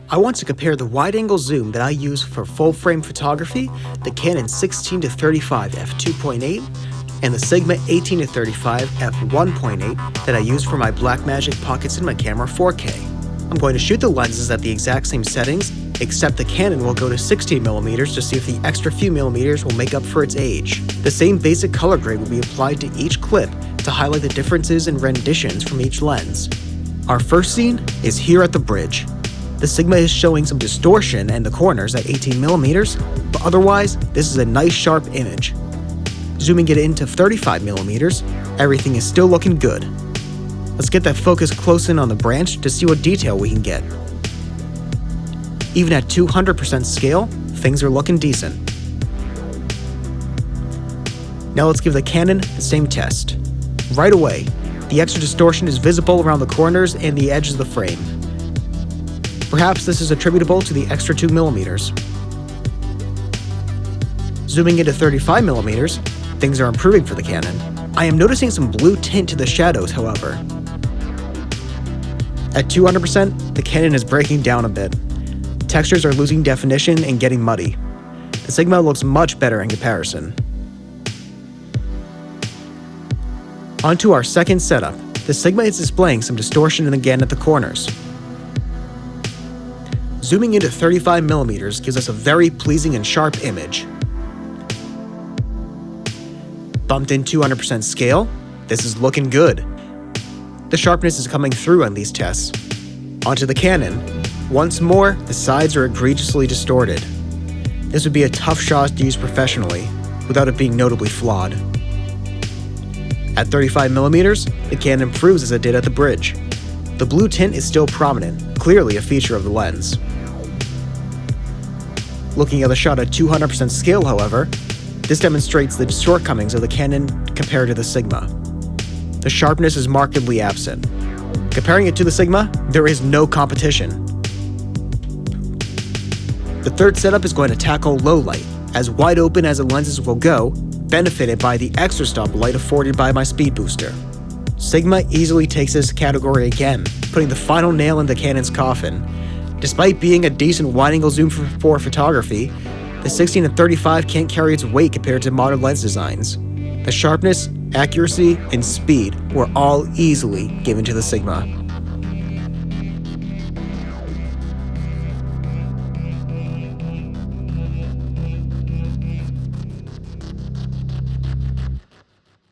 I want to compare the wide-angle zoom that I use for full-frame photography, the Canon 16-35 f2.8, and the Sigma 18-35 f1.8 that I use for my Blackmagic Pocket Cinema camera 4K. I'm going to shoot the lenses at the exact same settings, except the Canon will go to 16mm to see if the extra few millimeters will make up for its age. The same basic color grade will be applied to each clip to highlight the differences in renditions from each lens. Our first scene is here at the bridge. The Sigma is showing some distortion in the corners at 18mm, but otherwise, this is a nice sharp image. Zooming it into 35mm, everything is still looking good. Let's get that focus close in on the branch to see what detail we can get. Even at 200% scale, things are looking decent. Now let's give the Canon the same test. Right away, the extra distortion is visible around the corners and the edges of the frame. Perhaps this is attributable to the extra 2mm. Zooming into 35mm, things are improving for the Canon. I am noticing some blue tint to the shadows, however. At 200%, the Canon is breaking down a bit. Textures are losing definition and getting muddy. The Sigma looks much better in comparison. Onto our second setup. The Sigma is displaying some distortion again at the corners. Zooming into 35mm gives us a very pleasing and sharp image. Bumped in 200% scale, this is looking good. The sharpness is coming through on these tests. Onto the Canon. Once more, the sides are egregiously distorted. This would be a tough shot to use professionally, without it being notably flawed. At 35mm, the Canon improves as it did at the bridge. The blue tint is still prominent, clearly a feature of the lens. Looking at the shot at 200% scale, however, this demonstrates the shortcomings of the Canon compared to the Sigma. The sharpness is markedly absent. Comparing it to the Sigma, there is no competition. The third setup is going to tackle low light, as wide open as the lenses will go, benefited by the extra stop light afforded by my speed booster. Sigma easily takes this category again, putting the final nail in the Canon's coffin. Despite being a decent wide-angle zoom for photography, the 16-35 can't carry its weight compared to modern lens designs. The sharpness, accuracy, and speed were all easily given to the Sigma.